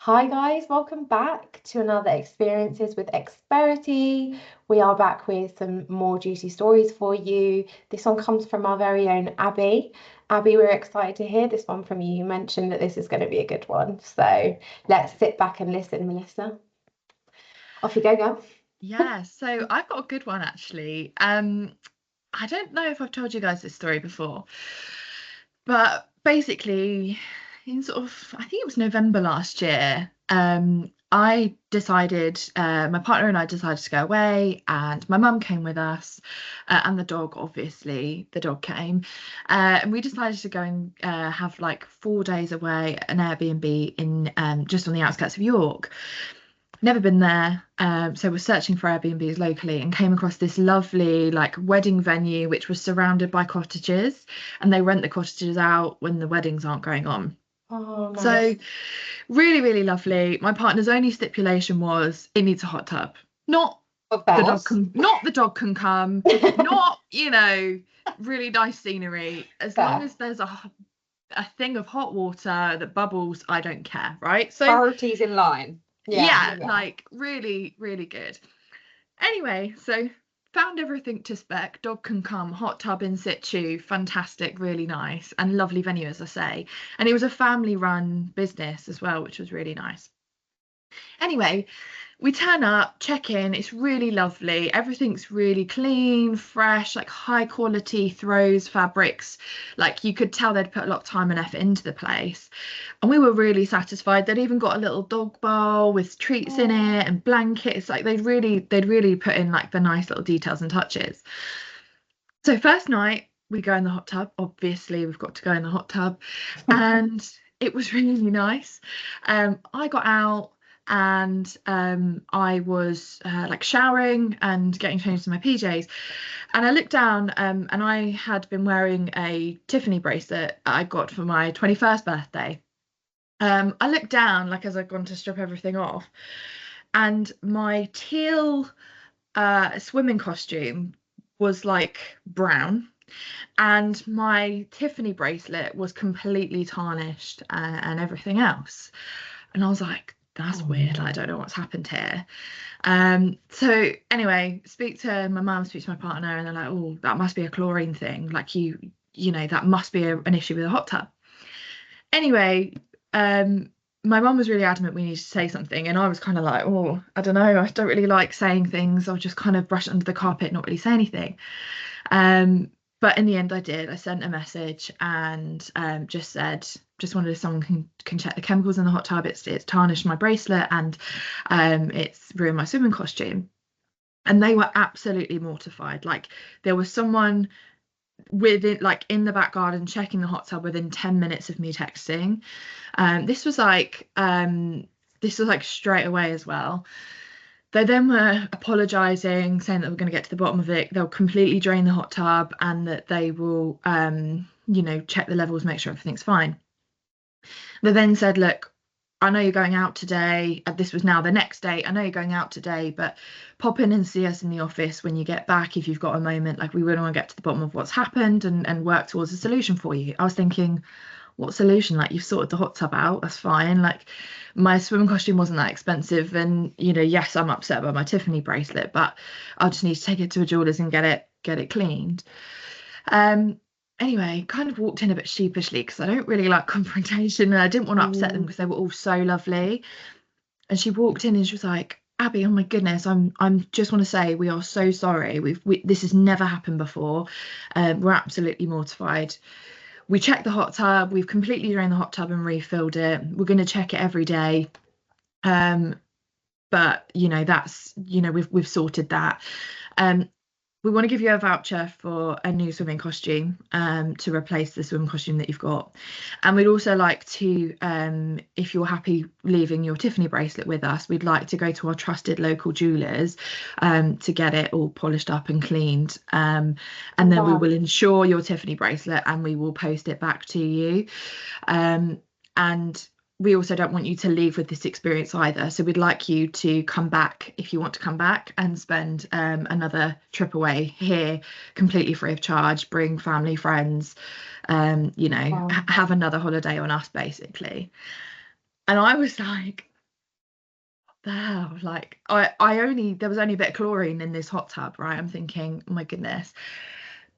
Hi guys, welcome back to another Experiences with Experity. We are back with some more juicy stories for you. This one comes from our very own Abbie. Abbie, we're excited to hear this one from you. You mentioned that this is going to be a good one. So let's sit back and listen, Melissa. Off you go, girl. Yeah, so I've got a good one actually. I don't know if I've told you guys this story before, but basically, in sort of, I think it was November last year, I decided, my partner and I decided to go away, and my mum came with us, and the dog, obviously, the dog came, and we decided to go and have like 4 days away at an Airbnb in just on the outskirts of York. Never been there, so we're searching for Airbnbs locally and came across this lovely like wedding venue which was surrounded by cottages, and they rent the cottages out when the weddings aren't going on. Oh, So nice. really, really lovely. My partner's only stipulation was it needs a hot tub. Not Of the dog course. can not the dog can come, not, really nice scenery. As long Fair. as there's a thing of hot water that bubbles, I don't care, right? So Priorities in line. Yeah, yeah, yeah. like really, really good. Anyway, so found everything to spec. Dog can come, hot tub in situ, fantastic, really nice, and lovely venue, as I say. And it was a family run business as well, which was really nice. Anyway, we turn up, check in, it's really lovely. Everything's really clean, fresh, like high quality throws, fabrics. Like you could tell they'd put a lot of time and effort into the place. And we were really satisfied. They'd even got a little dog bowl with treats in Oh, it and blankets. Like they'd really put in like the nice little details and touches. So first night we go in the hot tub. Obviously, we've got to go in the hot tub, and it was really nice. I got out and I was like showering and getting changed in my PJs, and I looked down and I had been wearing a Tiffany bracelet I got for my 21st birthday. I looked down like as I'd gone to strip everything off, and my teal swimming costume was like brown, and my Tiffany bracelet was completely tarnished and everything else. And I was like, that's oh weird. Like, I no. don't know what's happened here. So anyway, speak to my mum, speak to my partner, and they're like, oh, that must be a chlorine thing. Like that must be an issue with the hot tub. Anyway, um, my mum was really adamant we needed to say something, and I was kind of like, oh, I don't know, I don't really like saying things. I'll just kind of brush it under the carpet, not really say anything. Um, but in the end, I did. I sent a message and just said, just wondered if someone can check the chemicals in the hot tub. It's tarnished my bracelet and it's ruined my swimming costume. And they were absolutely mortified. Like there was someone within like in the back garden checking the hot tub within 10 minutes of me texting. This was like straight away as well. They then were apologising, saying that we're going to get to the bottom of it. They'll completely drain the hot tub and that they will, check the levels, make sure everything's fine. They then said, look, I know you're going out today. This was now the next day. I know you're going out today, but pop in and see us in the office when you get back if you've got a moment. Like, we really want to get to the bottom of what's happened and work towards a solution for you. I was thinking, what solution? Like, you've sorted the hot tub out. That's fine. Like, my swimming costume wasn't that expensive. And, yes, I'm upset about my Tiffany bracelet, but I just need to take it to a jeweler's and get it cleaned. Um, anyway, kind of walked in a bit sheepishly because I don't really like confrontation and I didn't want to upset them Mm. because they were all so lovely. And she walked in and she was like, Abbie, oh my goodness, I'm just want to say we are so sorry. This has never happened before. We're absolutely mortified. We checked the hot tub, we've completely drained the hot tub and refilled it. We're going to check it every day. Um, but that's we've sorted that. Um, we want to give you a voucher for a new swimming costume to replace the swimming costume that you've got. And we'd also like to, if you're happy leaving your Tiffany bracelet with us, we'd like to go to our trusted local jewelers to get it all polished up and cleaned. Oh, And then we wow. will insure your Tiffany bracelet and we will post it back to you. Um, and we also don't want you to leave with this experience either. So we'd like you to come back if you want to come back and spend another trip away here completely free of charge. Bring family, friends, Wow. have another holiday on us basically. And I was like, Wow, like there was only a bit of chlorine in this hot tub, right? I'm thinking, oh my goodness.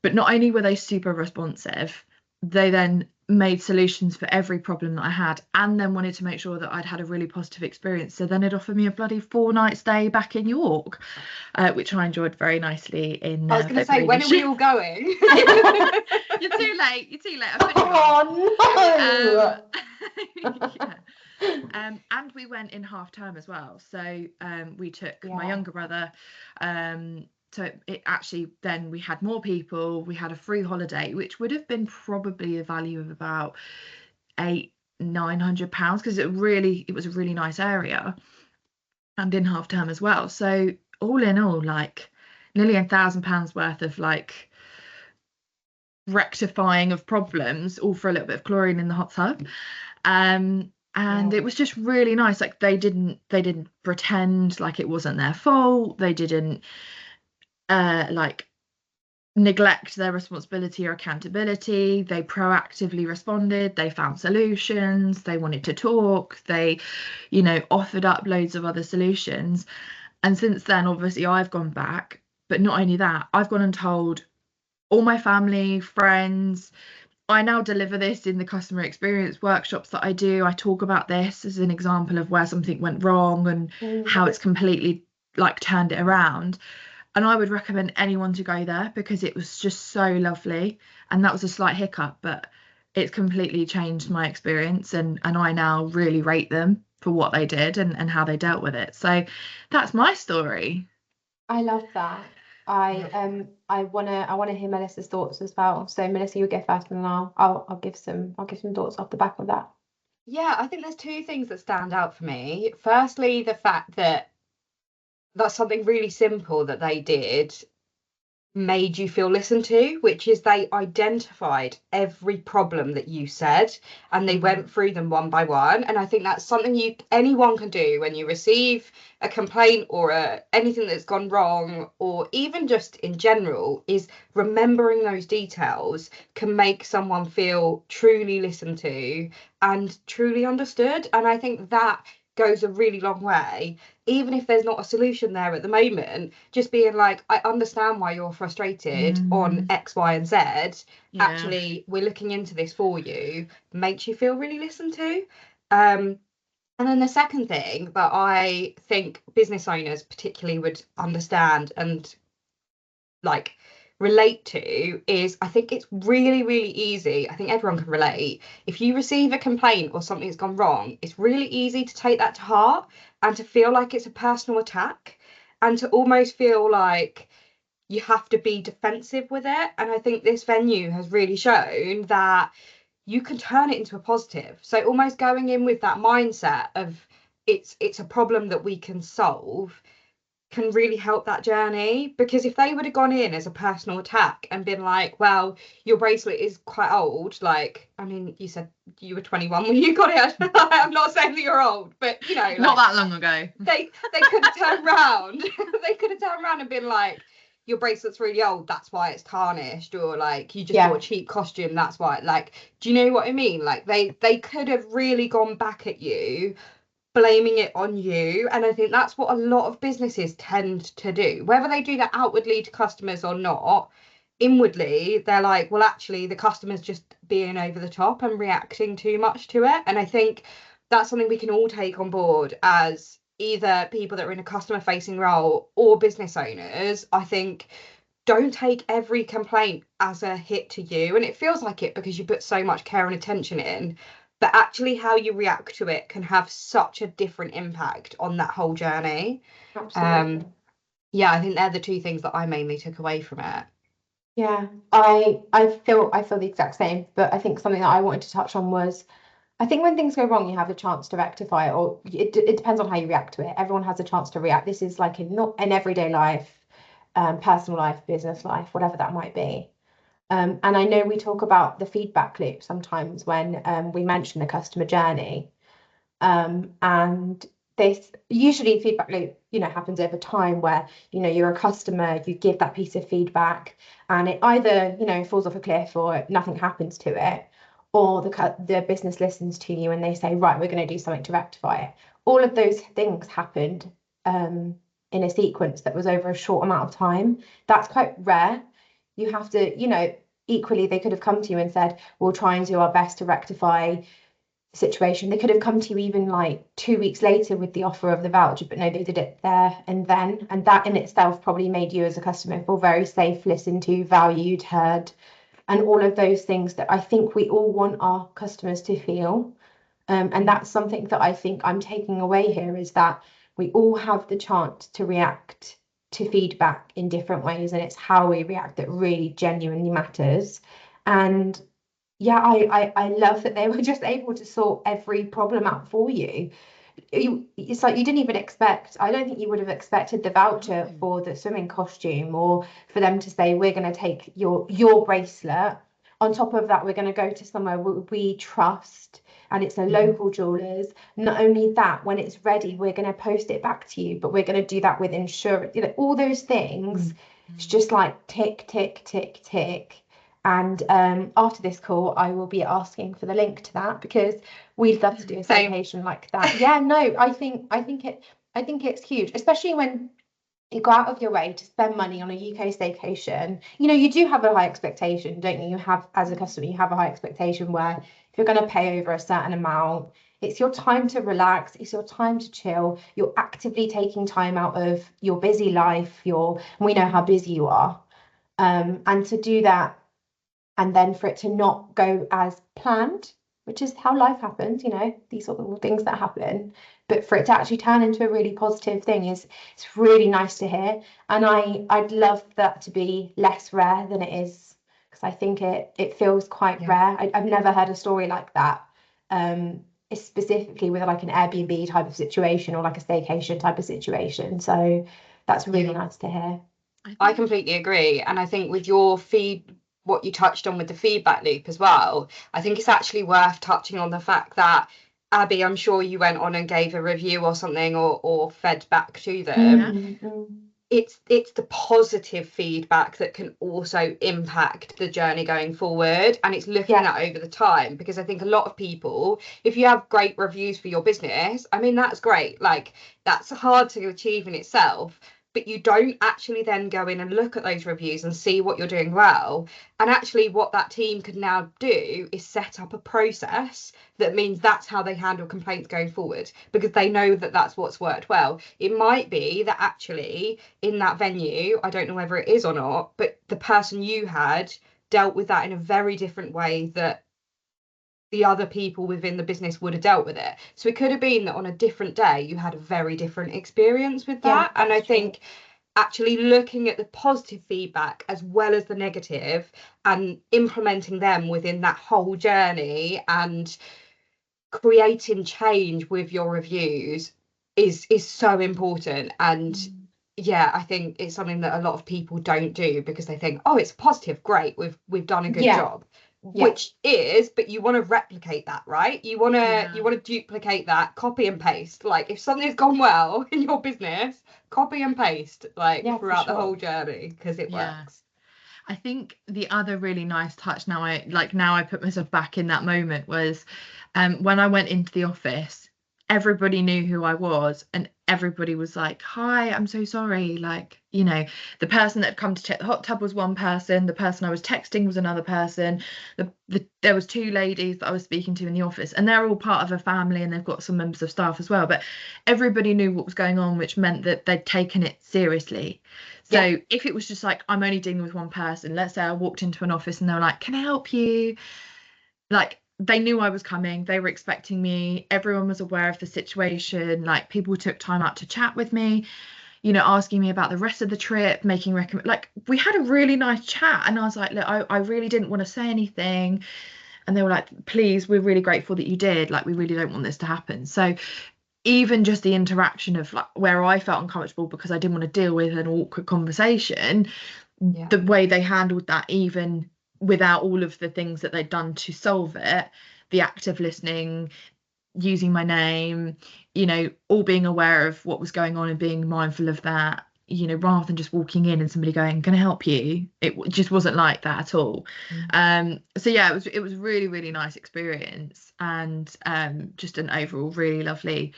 But not only were they super responsive, they then made solutions for every problem that I had, and then wanted to make sure that I'd had a really positive experience. So then it offered me a bloody 4 night stay back in York, which I enjoyed very nicely in I was going to say, February when are this we year. all going? You're too late. You're too late. I put you off. Oh Yeah. And we went in half term as well. So we took no. my Yeah. younger brother. So it actually, then we had more people. We had a free holiday, which would have been probably a value of about £900 because it was a really nice area, and in half term as well. So all in all, like nearly £1,000 worth of like rectifying of problems, all for a little bit of chlorine in the hot tub. And Yeah. it was just really nice. Like they didn't pretend like it wasn't their fault. They didn't like neglect their responsibility or accountability. They proactively responded. They found solutions. They wanted to talk. They, offered up loads of other solutions. And since then, obviously, I've gone back. But not only that, I've gone and told all my family, friends. I now deliver this in the customer experience workshops that I do. I talk about this as an example of where something went wrong and how it's completely like turned it around. And I would recommend anyone to go there because it was just so lovely. And that was a slight hiccup, but it's completely changed my experience, and I now really rate them for what they did and how they dealt with it. So that's my story. I love that. I wanna hear Melissa's thoughts as well. So Melissa, you go first, and then I'll give some thoughts off the back of that. Yeah, I think there's two things that stand out for me. Firstly, the fact that that's something really simple that they did made you feel listened to, which is they identified every problem that you said and they went through them one by one. And I think that's something anyone can do when you receive a complaint or anything that's gone wrong, or even just in general, is remembering those details can make someone feel truly listened to and truly understood. And I think that goes a really long way, even if there's not a solution there at the moment. Just being like, I understand why you're frustrated on X, Y, and Z. Yeah. Actually, we're looking into this for you, makes you feel really listened to. And then the second thing that I think business owners particularly would understand and like relate to is, I think it's really, really easy. I think everyone can relate. If you receive a complaint or something's gone wrong, it's really easy to take that to heart and to feel like it's a personal attack and to almost feel like you have to be defensive with it. And I think this venue has really shown that you can turn it into a positive. So almost going in with that mindset of it's a problem that we can solve can really help that journey. Because if they would have gone in as a personal attack and been like, well, your bracelet is quite old, like, I mean, you said you were 21 when you got it. I'm not saying that you're old, but Not that long ago. They could have turned around they could have turned around and been like, your bracelet's really old, that's why it's tarnished, or like, you just bought a cheap costume, that's why. Like, do you know what I mean? Like, they could have really gone back at you, blaming it on you. And I think that's what a lot of businesses tend to do, whether they do that outwardly to customers or not. Inwardly, they're like, well, actually the customer's just being over the top and reacting too much to it. And I think that's something we can all take on board as either people that are in a customer facing role or business owners. I think don't take every complaint as a hit to you, and it feels like it because you put so much care and attention in, but actually how you react to it can have such a different impact on that whole journey. Absolutely. Yeah, I think they're the two things that I mainly took away from it. Yeah, I feel the exact same, but I think something that I wanted to touch on was, I think when things go wrong, you have a chance to rectify it, or it depends on how you react to it. Everyone has a chance to react. This is like in not in everyday life, personal life, business life, whatever that might be. And I know we talk about the feedback loop sometimes when we mention the customer journey. And this usually feedback loop, happens over time where, you're a customer, you give that piece of feedback and it either, falls off a cliff or nothing happens to it. or the business listens to you and they say, right, we're going to do something to rectify it. All of those things happened in a sequence that was over a short amount of time. That's quite rare. You have to, equally, they could have come to you and said, we'll try and do our best to rectify the situation. They could have come to you even like 2 weeks later with the offer of the voucher, but no, they did it there and then. And that in itself probably made you as a customer feel very safe, listened to, valued, heard, and all of those things that I think we all want our customers to feel. And that's something that I think I'm taking away here, is that we all have the chance to react to feedback in different ways, and it's how we react that really genuinely matters. And yeah, I love that they were just able to sort every problem out for you. It's like you didn't even expect, I don't think you would have expected the voucher for the swimming costume, or for them to say, we're going to take your bracelet. On top of that, we're going to go to somewhere we trust, and it's a local jewelers. Not only that, when it's ready, we're going to post it back to you, but we're going to do that with insurance. All those things. It's just like tick, tick, tick, tick. And after this call, I will be asking for the link to that, because we'd love to do a staycation like that. Yeah, no, I think it's huge, especially when you go out of your way to spend money on a UK staycation. You do have a high expectation, don't you? You have, as a customer, you have a high expectation where if you're going to pay over a certain amount, it's your time to relax, it's your time to chill. You're actively taking time out of your busy life. We know how busy you are, and to do that, and then for it to not go as planned, which is how life happens, these sort of things that happen, but for it to actually turn into a really positive thing it's really nice to hear. And I'd love that to be less rare than it is, because I think it feels quite rare. I've never heard a story like that, specifically with like an Airbnb type of situation, or like a staycation type of situation. So that's really nice to hear. I completely agree. And I think with what you touched on with the feedback loop as well, I think it's actually worth touching on the fact that, Abbie, I'm sure you went on and gave a review or something, or fed back to them. It's the positive feedback that can also impact the journey going forward, and it's looking at over the time, because I think a lot of people, if you have great reviews for your business, I mean, that's great, like that's hard to achieve in itself, but you don't actually then go in and look at those reviews and see what you're doing well. And actually what that team could now do is set up a process that means that's how they handle complaints going forward, because they know that that's what's worked well. It might be that actually in that venue, I don't know whether it is or not, but the person you had dealt with that in a very different way that the other people within the business would have dealt with it. So it could have been that on a different day you had a very different experience with that. And I think actually looking at the positive feedback as well as the negative, and implementing them within that whole journey, and creating change with your reviews is so important. And I think it's something that a lot of people don't do, because they think, oh, it's positive, great, we've done a good job. Which is, but you want to replicate that, right? You want to duplicate that, copy and paste. Like if something's gone well in your business, copy and paste throughout the whole journey, because it works. I think the other really nice touch, now I put myself back in that moment, was when I went into the office, everybody knew who I was, and everybody was like, hi, I'm so sorry, like, the person that had come to check the hot tub was one person, the person I was texting was another person, there was two ladies that I was speaking to in the office, and they're all part of a family, and they've got some members of staff as well, but everybody knew what was going on, which meant that they'd taken it seriously. So if it was just like, I'm only dealing with one person, let's say I walked into an office and they were like, can I help you? Like, they knew I was coming, they were expecting me, everyone was aware of the situation, like people took time out to chat with me, asking me about the rest of the trip, making like we had a really nice chat, and I was like, look, I really didn't want to say anything, and they were like, please, we're really grateful that you did, like we really don't want this to happen. So even just the interaction of like where I felt uncomfortable because I didn't want to deal with an awkward conversation, the way they handled that, even without all of the things that they'd done to solve it, the active listening, using my name, all being aware of what was going on and being mindful of that, you know, rather than just walking in and somebody going, can I help you, just wasn't like that at all. So yeah, it was really, really nice experience, and just an overall really lovely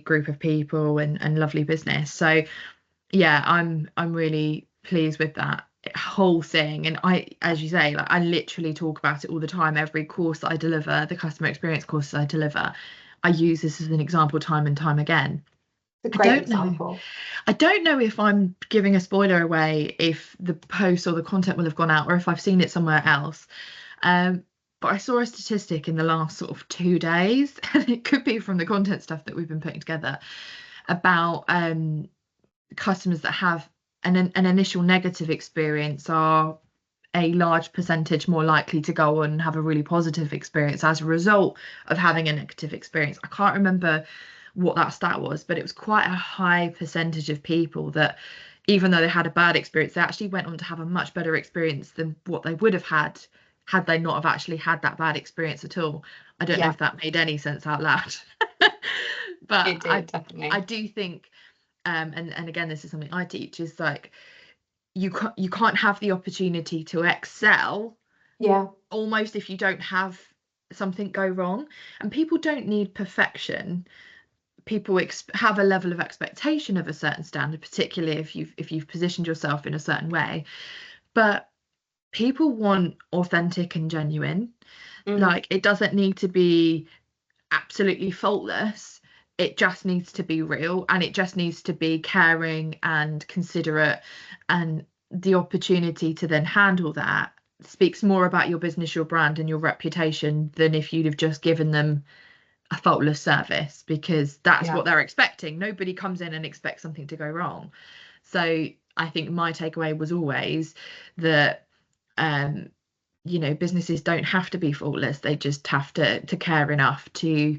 group of people, and lovely business. So yeah, I'm really pleased with that whole thing. And I, as you say, like, I literally talk about it all the time. Every course that I deliver, the customer experience courses I deliver, I use this as an example time and time again. It's a I great don't know. example. I don't know if I'm giving a spoiler away, if the post or the content will have gone out, or if I've seen it somewhere else. But I saw a statistic in the last sort of 2 days, and it could be from the content stuff that we've been putting together, about customers that have an initial negative experience are a large percentage more likely to go on and have a really positive experience as a result of having a negative experience. I can't remember what that stat was, but it was quite a high percentage of people that, even though they had a bad experience, they actually went on to have a much better experience than what they would have had they not have actually had that bad experience at all. I don't know if that made any sense out loud. But It did, definitely. I do think, and again, this is something I teach, is like, you can't have the opportunity to excel almost if you don't have something go wrong. And people don't need perfection. People have a level of expectation of a certain standard, particularly if you've positioned yourself in a certain way. But people want authentic and genuine. Like, it doesn't need to be absolutely faultless. It just needs to be real, and it just needs to be caring and considerate. And the opportunity to then handle that speaks more about your business, your brand, and your reputation than if you'd have just given them a faultless service, because that's what they're expecting. Nobody comes in and expects something to go wrong. So I think my takeaway was always that you know, businesses don't have to be faultless. They just have to care enough to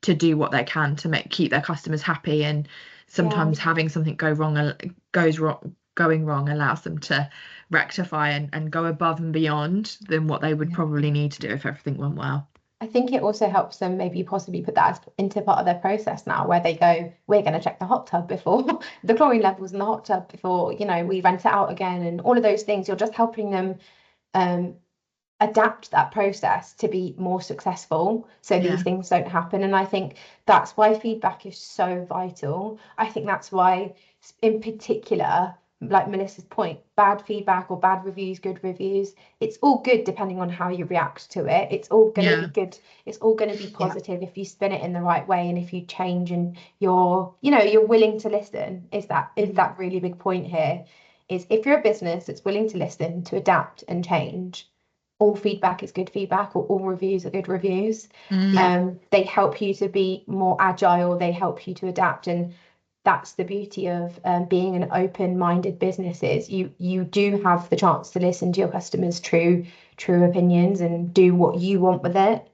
do what they can to keep their customers happy. And sometimes having something going wrong allows them to rectify and go above and beyond than what they would probably need to do if everything went well. I think it also helps them maybe possibly put that into part of their process now, where they go, we're going to check the hot tub before the chlorine levels in the hot tub before, you know, we rent it out again, and all of those things. You're just helping them adapt that process to be more successful, so these things don't happen. And I think that's why feedback is so vital. I think that's why, in particular, like Melissa's point, bad feedback or bad reviews, good reviews, it's all good depending on how you react to it. It's all going to be good. It's all going to be positive if you spin it in the right way, and if you change and you're willing to listen. Is that really big point here, is if you're a business that's willing to listen, to adapt and change, all feedback is good feedback, or all reviews are good reviews. They help you to be more agile, they help you to adapt. And that's the beauty of being an open-minded business, is you do have the chance to listen to your customers' true opinions and do what you want with it.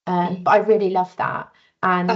But I really love that. And I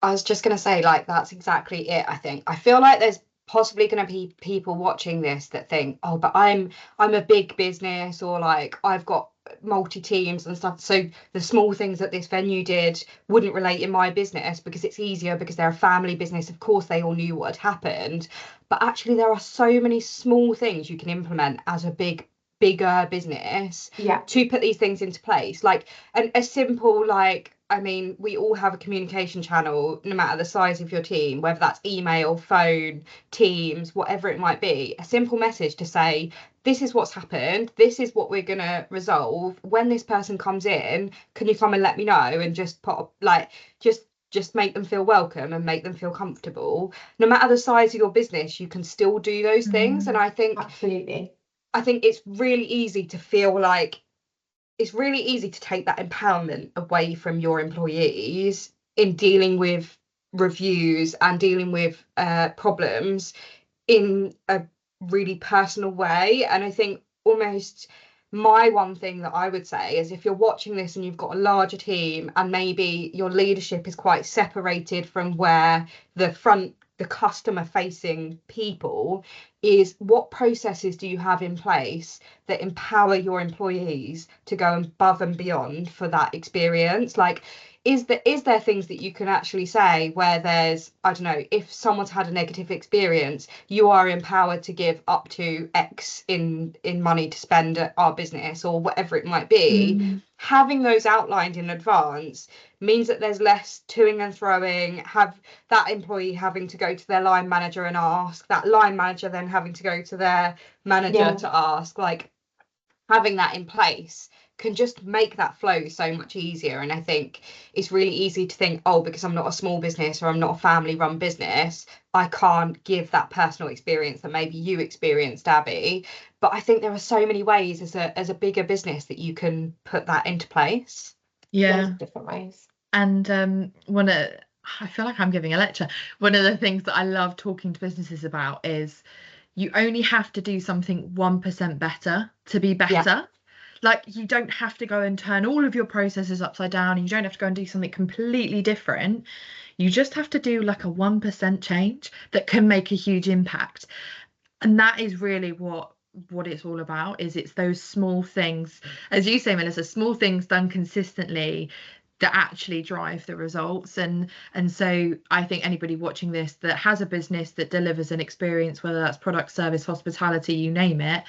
was just going to say, like, that's exactly it. I feel like there's possibly going to be people watching this that think, oh, but I'm a big business, or like I've got multi teams and stuff, so the small things that this venue did wouldn't relate in my business because it's easier, because they're a family business. Of course they all knew what had happened, but actually there are so many small things you can implement as a bigger business to put these things into place. Like, and a simple, like, I mean, we all have a communication channel, no matter the size of your team, whether that's email, phone, Teams, whatever it might be. A simple message to say, this is what's happened, this is what we're going to resolve. When this person comes in, can you come and let me know? And just put, like, just make them feel welcome and make them feel comfortable. No matter the size of your business, you can still do those things. And I think absolutely, I think it's really easy to feel like, it's really easy to take that empowerment away from your employees in dealing with reviews and dealing with problems in a really personal way. And I think almost my one thing that I would say is, if you're watching this and you've got a larger team and maybe your leadership is quite separated from where the customer facing people, is what processes do you have in place that empower your employees to go above and beyond for that experience? Like, is there things that you can actually say where there's, I don't know, if someone's had a negative experience, you are empowered to give up to X in money to spend at our business, or whatever it might be. Having those outlined in advance means that there's less toing and throwing, have that employee having to go to their line manager and ask, that line manager then having to go to their manager to ask. Like, having that in place can just make that flow so much easier. And I think it's really easy to think, oh, because I'm not a small business or I'm not a family run business, I can't give that personal experience that maybe you experienced, Abbie. But I think there are so many ways as a bigger business that you can put that into place. Yeah, different ways. And I feel like I'm giving a lecture. One of the things that I love talking to businesses about is you only have to do something 1% better to be better. Yeah. Like, you don't have to go and turn all of your processes upside down. You don't have to go and do something completely different. You just have to do like a 1% change that can make a huge impact. And that is really what it's all about. Is it's those small things, as you say, Melissa, small things done consistently that actually drive the results. And so I think anybody watching this that has a business that delivers an experience, whether that's product, service, hospitality, you name it,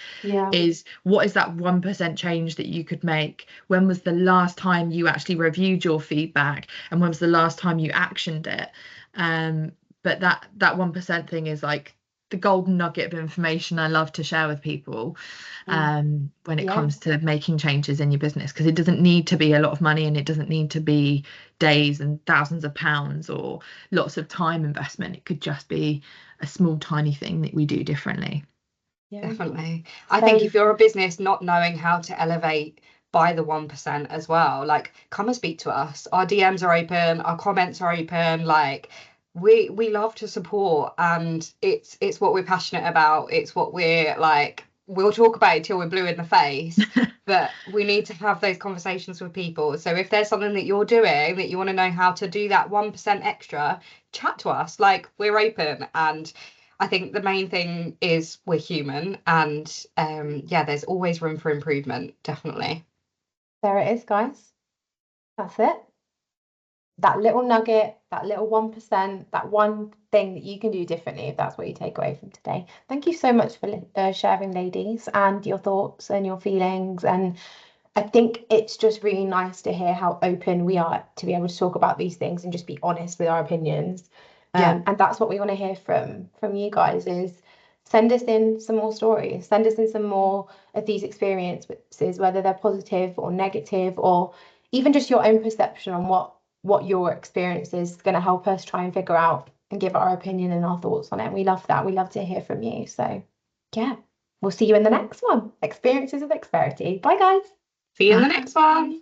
is what is that 1% change that you could make? When was the last time you actually reviewed your feedback, and when was the last time you actioned it? But that 1% thing is like the golden nugget of information I love to share with people when it comes to making changes in your business, because it doesn't need to be a lot of money, and it doesn't need to be days and thousands of pounds or lots of time investment. It could just be a small tiny thing that we do differently. Definitely. I think if you're a business not knowing how to elevate by the 1% as well, like, come and speak to us. Our DMs are open, our comments are open. Like, we love to support, and it's what we're passionate about. It's what we're like, we'll talk about it till we're blue in the face. But we need to have those conversations with people. So if there's something that you're doing that you want to know how to do that 1% extra, chat to us. Like, we're open. And I think the main thing is we're human, and there's always room for improvement. Definitely. There it is, guys. That's it. That little nugget, that little 1%, that one thing that you can do differently, if that's what you take away from today. Thank you so much for sharing, ladies, and your thoughts and your feelings. And I think it's just really nice to hear how open we are to be able to talk about these things and just be honest with our opinions. And that's what we want to hear from you guys, is send us in some more stories, send us in some more of these experiences, whether they're positive or negative, or even just your own perception on what your experience is going to help us try and figure out and give our opinion and our thoughts on it. We love that. We love to hear from you. So yeah, we'll see you in the next one. Experiences of Experity. Bye, guys. See you in the next one.